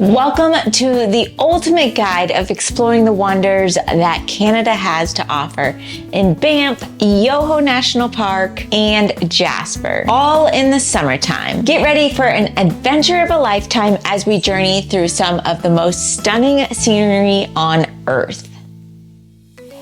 Welcome to the ultimate guide of exploring the wonders that Canada has to offer in Banff, YOHO National Park, and Jasper, all in the summertime. Get ready for an adventure of a lifetime as we journey through some of the most stunning scenery on Earth.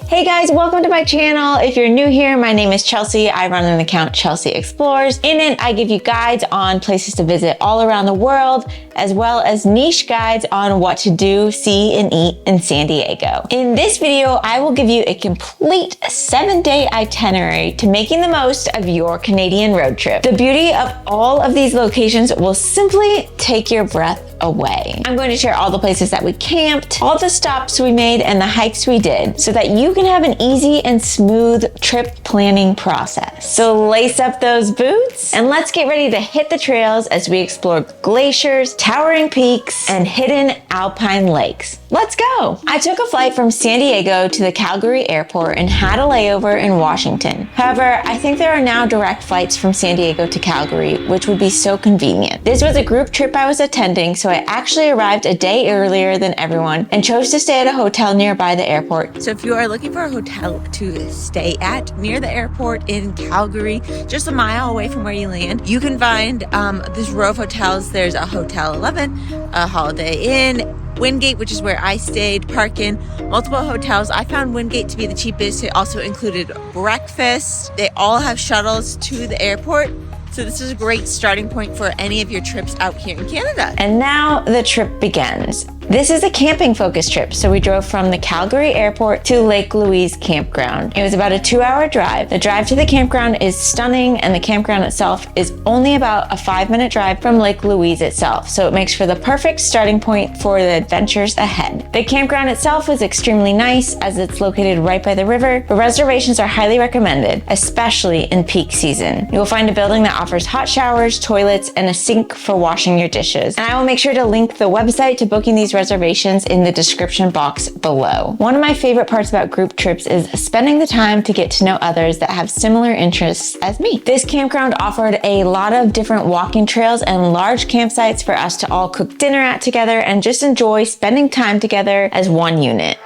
Hey guys, welcome to my channel. If you're new here, my name is Chelsea. I run an account, Chelsea Explores. In it, I give you guides on places to visit all around the world, as well as niche guides on what to do, see, and eat in San Diego. In this video, I will give you a complete 7-day itinerary to making the most of your Canadian road trip. The beauty of all of these locations will simply take your breath away. I'm going to share all the places that we camped, all the stops we made, and the hikes we did so that you can have an easy and smooth trip planning process. So lace up those boots and let's get ready to hit the trails as we explore glaciers, towering peaks, and hidden alpine lakes. Let's go! I took a flight from San Diego to the Calgary airport and had a layover in Washington. However, I think there are now direct flights from San Diego to Calgary, which would be so convenient. This was a group trip I was attending, so I actually arrived a day earlier than everyone and chose to stay at a hotel nearby the airport. So if you are looking for a hotel to stay at near the airport in Calgary, just a mile away from where you land, you can find this row of hotels. There's a Hotel 11, a Holiday Inn, Wingate, which is where I stayed, Park Inn, multiple hotels. I found Wingate to be the cheapest. It also included breakfast. They all have shuttles to the airport. So this is a great starting point for any of your trips out here in Canada. And now the trip begins. This is a camping focused trip, so we drove from the Calgary airport to Lake Louise campground. It was about a 2-hour drive. The drive to the campground is stunning, and the campground itself is only about a 5-minute drive from Lake Louise itself, so it makes for the perfect starting point for the adventures ahead. The campground itself is extremely nice as it's located right by the river, but reservations are highly recommended, especially in peak season. You will find a building that offers hot showers, toilets, and a sink for washing your dishes. And I will make sure to link the website to booking these reservations in the description box below. One of my favorite parts about group trips is spending the time to get to know others that have similar interests as me. This campground offered a lot of different walking trails and large campsites for us to all cook dinner at together and just enjoy spending time together as one unit.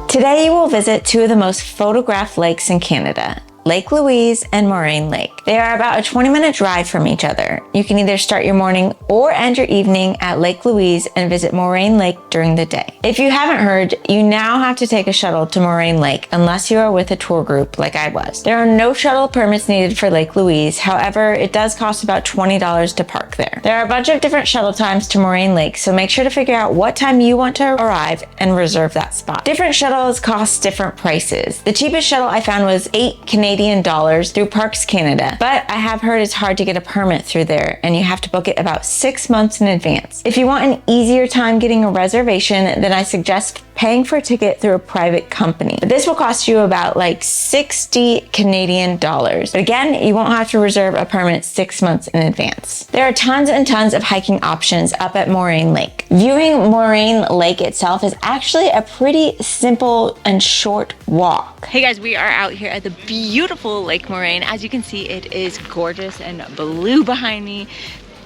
Today you will visit two of the most photographed lakes in Canada, Lake Louise and Moraine Lake. They are about a 20-minute drive from each other. You can either start your morning or end your evening at Lake Louise and visit Moraine Lake during the day. If you haven't heard, you now have to take a shuttle to Moraine Lake unless you are with a tour group like I was. There are no shuttle permits needed for Lake Louise. However, it does cost about $20 to park there. There are a bunch of different shuttle times to Moraine Lake, so make sure to figure out what time you want to arrive and reserve that spot. Different shuttles cost different prices. The cheapest shuttle I found was $8 Canadian through Parks Canada, but I have heard it's hard to get a permit through there and you have to book it about 6 months in advance. If you want an easier time getting a reservation, then I suggest paying for a ticket through a private company. But this will cost you about like $60 Canadian. But again, you won't have to reserve a permit 6 months in advance. There are tons and tons of hiking options up at Moraine Lake. Viewing Moraine Lake itself is actually a pretty simple and short walk. Hey guys, we are out here at the beautiful Lake Moraine. As you can see, it is gorgeous and blue behind me.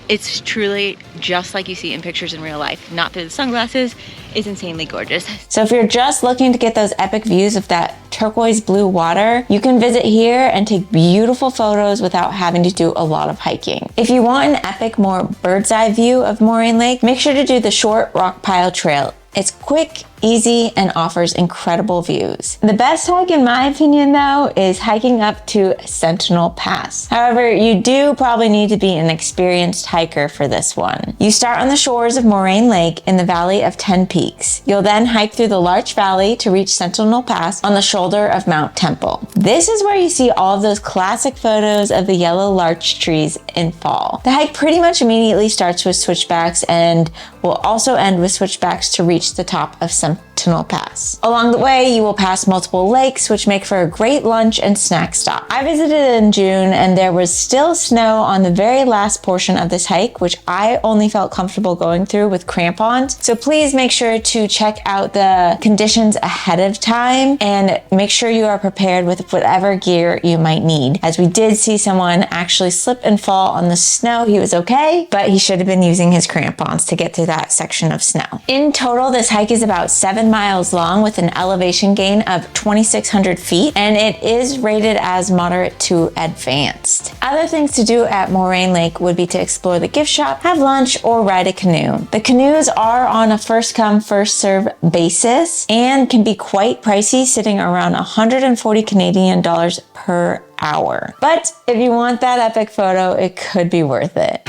It's truly just like you see in pictures in real life, not through the sunglasses. It's insanely gorgeous. So if you're just looking to get those epic views of that turquoise blue water, you can visit here and take beautiful photos without having to do a lot of hiking. If you want an epic, more bird's eye view of Moraine Lake, make sure to do the short rock pile trail. It's quick, easy, and offers incredible views. The best hike, in my opinion, though, is hiking up to Sentinel Pass. However, you do probably need to be an experienced hiker for this one. You start on the shores of Moraine Lake in the Valley of 10 Peaks. You'll then hike through the Larch Valley to reach Sentinel Pass on the shoulder of Mount Temple. This is where you see all of those classic photos of the yellow larch trees in fall. The hike pretty much immediately starts with switchbacks and will also end with switchbacks to reach the top of some Sentinel Pass. Along the way, you will pass multiple lakes, which make for a great lunch and snack stop. I visited in June and there was still snow on the very last portion of this hike, which I only felt comfortable going through with crampons. So please make sure to check out the conditions ahead of time and make sure you are prepared with whatever gear you might need. As we did see someone actually slip and fall on the snow. He was okay, but he should have been using his crampons to get through that section of snow. In total, this hike is about 7 miles long with an elevation gain of 2,600 feet, and it is rated as moderate to advanced. Other things to do at Moraine Lake would be to explore the gift shop, have lunch, or ride a canoe. The canoes are on a first come, first serve basis and can be quite pricey, sitting around 140 Canadian dollars per hour. But if you want that epic photo, it could be worth it.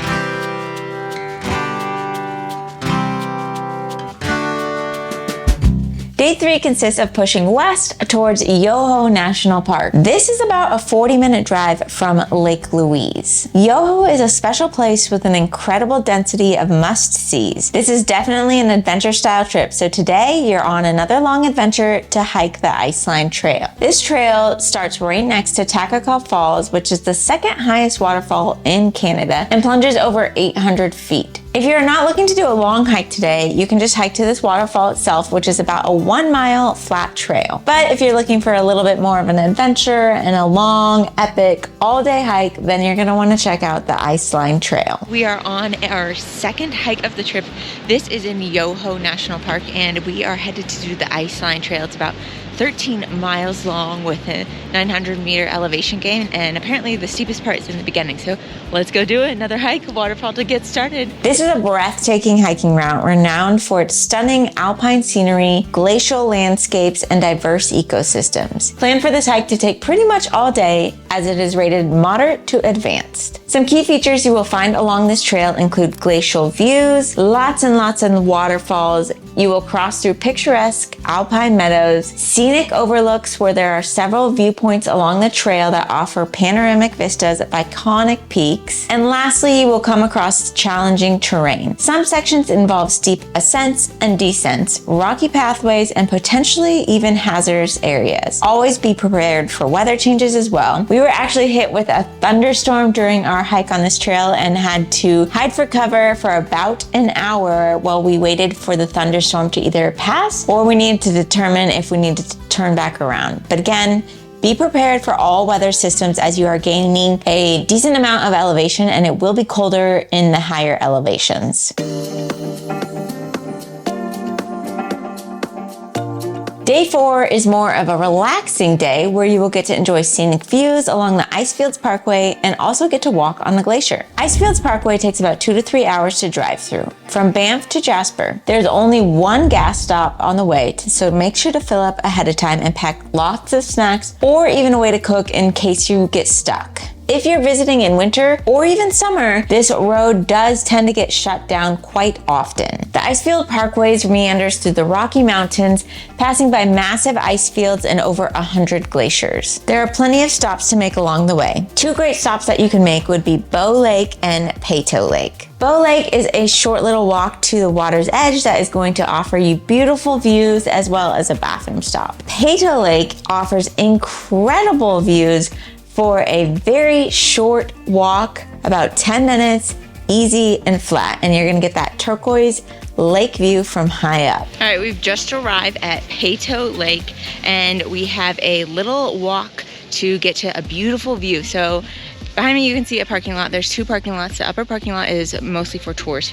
Day 3 consists of pushing west towards YOHO National Park. This is about a 40-minute drive from Lake Louise. YOHO is a special place with an incredible density of must-sees. This is definitely an adventure-style trip, so today you're on another long adventure to hike the Iceline Trail. This trail starts right next to Takakau Falls, which is the second highest waterfall in Canada, and plunges over 800 feet. If you're not looking to do a long hike today, you can just hike to this waterfall itself, which is about a 1 mile flat trail. But if you're looking for a little bit more of an adventure and a long, epic, all-day hike, then you're gonna wanna check out the Iceline Trail. We are on our second hike of the trip. This is in YOHO National Park, and we are headed to do the Iceline Trail. It's about 13 miles long with a 900-meter elevation gain, and apparently the steepest part is in the beginning. So let's go do another hike, waterfall to get started. This is a breathtaking hiking route renowned for its stunning alpine scenery, glacial landscapes, and diverse ecosystems. Plan for this hike to take pretty much all day, as it is rated moderate to advanced. Some key features you will find along this trail include glacial views, lots and lots of waterfalls. You will cross through picturesque alpine meadows, scenic overlooks where there are several viewpoints along the trail that offer panoramic vistas of iconic peaks, and lastly, you will come across challenging terrain. Some sections involve steep ascents and descents, rocky pathways, and potentially even hazardous areas. Always be prepared for weather changes as well. We were actually hit with a thunderstorm during our hike on this trail and had to hide for cover for about an hour while we waited for the thunderstorm to either pass or we needed to determine if we needed to turn back around. But again, be prepared for all weather systems as you are gaining a decent amount of elevation, and it will be colder in the higher elevations. Day 4 is more of a relaxing day where you will get to enjoy scenic views along the Icefields Parkway and also get to walk on the glacier. Icefields Parkway takes about 2 to 3 hours to drive through. From Banff to Jasper, there's only one gas stop on the way, so make sure to fill up ahead of time and pack lots of snacks or even a way to cook in case you get stuck. If you're visiting in winter or even summer, this road does tend to get shut down quite often. The Icefield Parkways meanders through the Rocky Mountains, passing by massive ice fields and over 100 glaciers. There are plenty of stops to make along the way. 2 great stops that you can make would be Bow Lake and Peyto Lake. Bow Lake is a short little walk to the water's edge that is going to offer you beautiful views as well as a bathroom stop. Peyto Lake offers incredible views for a very short walk, about 10 minutes, easy and flat, and you're gonna get that turquoise lake view from high up. All right, we've just arrived at Peyto Lake, and we have a little walk to get to a beautiful view. So behind me you can see a parking lot. There's 2 parking lots. The upper parking lot is mostly for tourist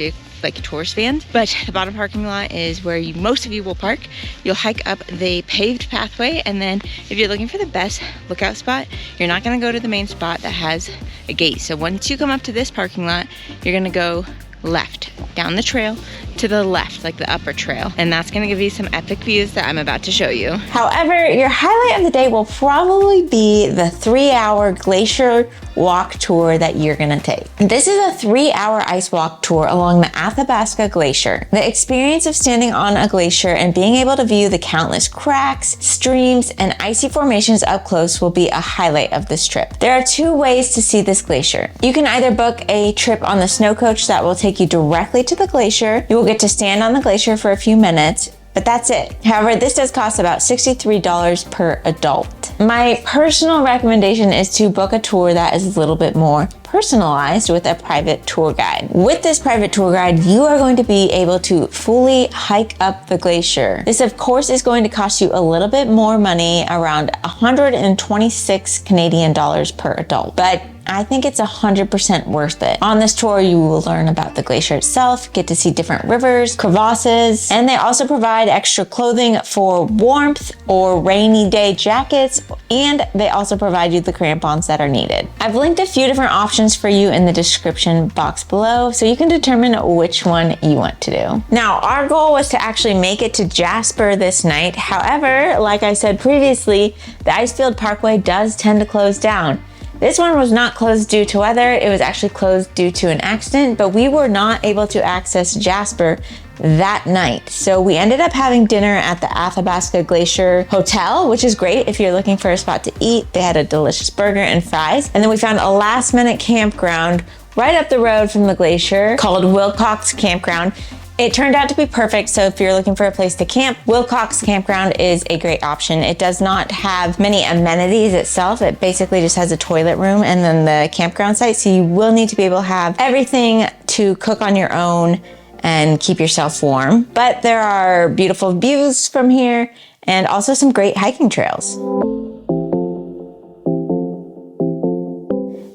vans, but the bottom parking lot is where most of you will park. You'll hike up the paved pathway, and then if you're looking for the best lookout spot, you're not going to go to the main spot that has a gate. So once you come up to this parking lot, you're going to go left down the trail to the left, like the upper trail, and that's going to give you some epic views that I'm about to show you. However, your highlight of the day will probably be the 3-hour glacier walk tour that you're going to take. This is a 3-hour ice walk tour along the Athabasca Glacier. The experience of standing on a glacier and being able to view the countless cracks, streams, and icy formations up close will be a highlight of this trip. There are 2 ways to see this glacier. You can either book a trip on the snow coach that will take you directly to the glacier. You will get to stand on the glacier for a few minutes, but that's it. However, this does cost about $63 per adult. My personal recommendation is to book a tour that is a little bit more personalized with a private tour guide. With this private tour guide, you are going to be able to fully hike up the glacier. This, of course, is going to cost you a little bit more money, around 126 Canadian dollars per adult, but I think it's 100% worth it. On this tour, you will learn about the glacier itself, get to see different rivers, crevasses, and they also provide extra clothing for warmth or rainy day jackets, and they also provide you the crampons that are needed. I've linked a few different options for you in the description box below, so you can determine which one you want to do. Now, our goal was to actually make it to Jasper this night. However, like I said previously, the Icefield Parkway does tend to close down. This one was not closed due to weather, it was actually closed due to an accident, but we were not able to access Jasper that night. So we ended up having dinner at the Athabasca Glacier Hotel, which is great if you're looking for a spot to eat. They had a delicious burger and fries. And then we found a last minute campground right up the road from the glacier called Wilcox Campground. It turned out to be perfect, so if you're looking for a place to camp, Wilcox Campground is a great option. It does not have many amenities itself. It basically just has a toilet room and then the campground site, so you will need to be able to have everything to cook on your own and keep yourself warm. But there are beautiful views from here and also some great hiking trails.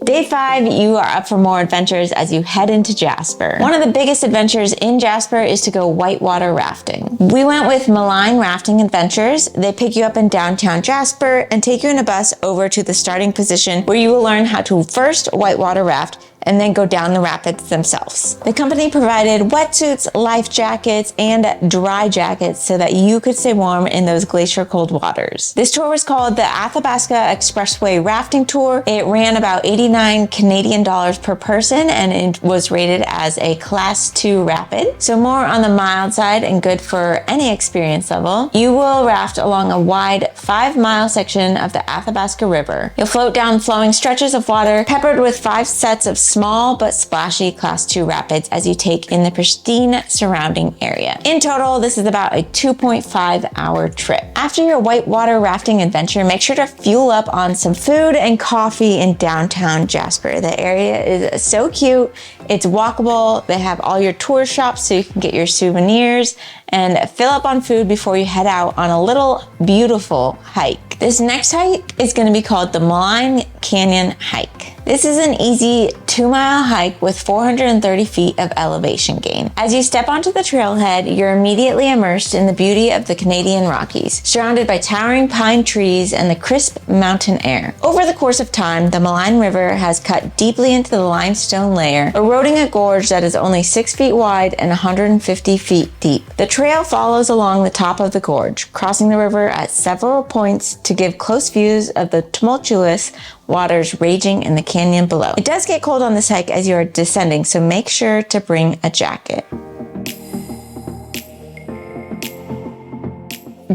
Day 5, you are up for more adventures as you head into Jasper. One of the biggest adventures in Jasper is to go whitewater rafting. We went with Malign Rafting Adventures. They pick you up in downtown Jasper and take you in a bus over to the starting position where you will learn how to first whitewater raft and then go down the rapids themselves. The company provided wetsuits, life jackets, and dry jackets so that you could stay warm in those glacier cold waters. This tour was called the Athabasca Expressway Rafting Tour. It ran about 89 Canadian dollars per person and it was rated as a Class 2 rapid, so more on the mild side and good for any experience level. You will raft along a wide 5-mile section of the Athabasca River. You'll float down flowing stretches of water peppered with 5 sets of small but splashy Class 2 rapids as you take in the pristine surrounding area. In total, this is about a 2.5-hour trip. After your whitewater rafting adventure, make sure to fuel up on some food and coffee in downtown Jasper. The area is so cute. It's walkable. They have all your tour shops so you can get your souvenirs and fill up on food before you head out on a little beautiful hike. This next hike is going to be called the Malign Canyon Hike. This is an easy 2-mile hike with 430 feet of elevation gain. As you step onto the trailhead, you're immediately immersed in the beauty of the Canadian Rockies, surrounded by towering pine trees and the crisp mountain air. Over the course of time, the Malign River has cut deeply into the limestone layer, eroding a gorge that is only 6 feet wide and 150 feet deep. The trail follows along the top of the gorge, crossing the river at several points to give close views of the tumultuous waters raging in the canyon below. It does get cold on this hike as you are descending, so make sure to bring a jacket.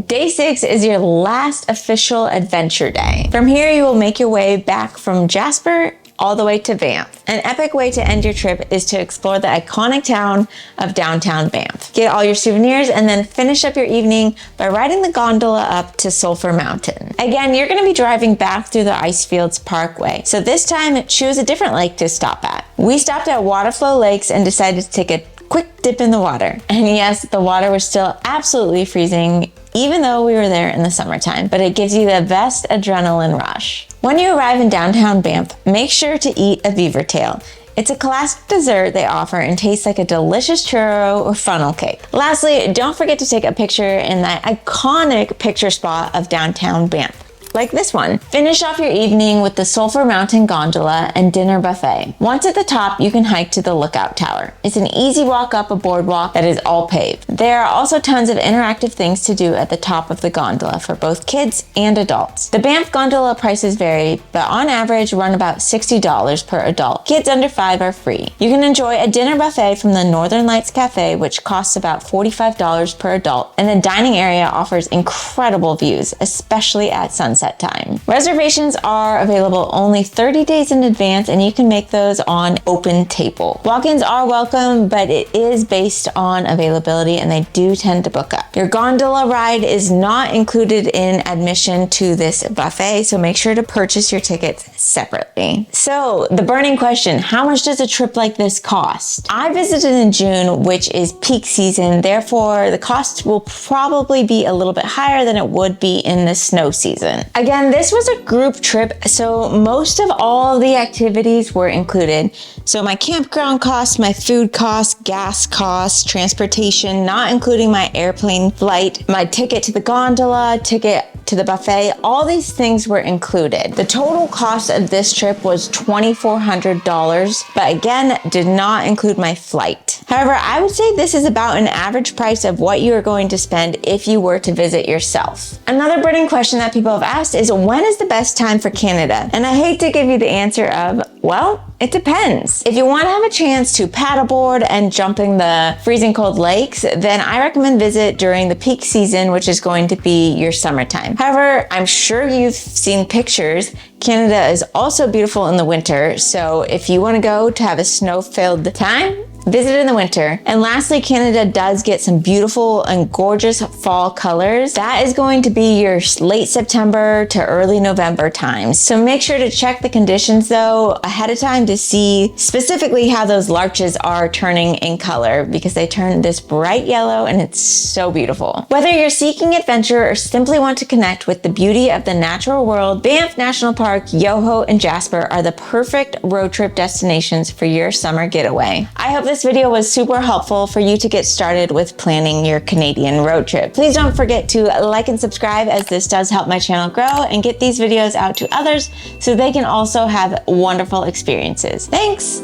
Day 6 is your last official adventure day. From here, you will make your way back from Jasper all the way to Banff. An epic way to end your trip is to explore the iconic town of downtown Banff. Get all your souvenirs and then finish up your evening by riding the gondola up to Sulphur Mountain. Again, you're going to be driving back through the Icefields Parkway, so this time choose a different lake to stop at. We stopped at Waterflow Lakes and decided to take a quick dip in the water. And yes, the water was still absolutely freezing, even though we were there in the summertime, but it gives you the best adrenaline rush. When you arrive in downtown Banff, make sure to eat a beaver tail. It's a classic dessert they offer and tastes like a delicious churro or funnel cake. Lastly, don't forget to take a picture in that iconic picture spot of downtown Banff, like this one. Finish off your evening with the Sulphur Mountain Gondola and dinner buffet. Once at the top, you can hike to the Lookout Tower. It's an easy walk up a boardwalk that is all paved. There are also tons of interactive things to do at the top of the gondola for both kids and adults. The Banff gondola prices vary, but on average run about $60 per adult. Kids under 5 are free. You can enjoy a dinner buffet from the Northern Lights Cafe, which costs about $45 per adult, and the dining area offers incredible views, especially at sunset. sunset time. Reservations are available only 30 days in advance, and you can make those on Open Table. Walk-ins are welcome, but it is based on availability and they do tend to book up. Your gondola ride is not included in admission to this buffet, so make sure to purchase your tickets separately. So the burning question, how much does a trip like this cost? I visited in June, which is peak season, therefore the cost will probably be a little bit higher than it would be in the snow season. Again, this was a group trip, so most of all the activities were included. So my campground costs, my food costs, gas costs, transportation, not including my airplane flight, my ticket to the gondola, ticket to the buffet, all these things were included. The total cost of this trip was $2,400, but again, did not include my flight. However, I would say this is about an average price of what you are going to spend if you were to visit yourself. Another burning question that people have asked is, when is the best time for Canada? And I hate to give you the answer of, well, it depends. If you want to have a chance to paddleboard and jumping the freezing cold lakes, then I recommend visit during the peak season, which is going to be your summertime. However, I'm sure you've seen pictures. Canada is also beautiful in the winter, so if you want to go to have a snow-filled time, visit in the winter. And lastly, Canada does get some beautiful and gorgeous fall colors. That is going to be your late September to early November times. So make sure to check the conditions though ahead of time to see specifically how those larches are turning in color, because they turn this bright yellow and it's so beautiful. Whether you're seeking adventure or simply want to connect with the beauty of the natural world, Banff National Park, YOHO, and Jasper are the perfect road trip destinations for your summer getaway. I hope this video was super helpful for you to get started with planning your Canadian road trip. Please don't forget to like and subscribe, as this does help my channel grow and get these videos out to others so they can also have wonderful experiences. Thanks!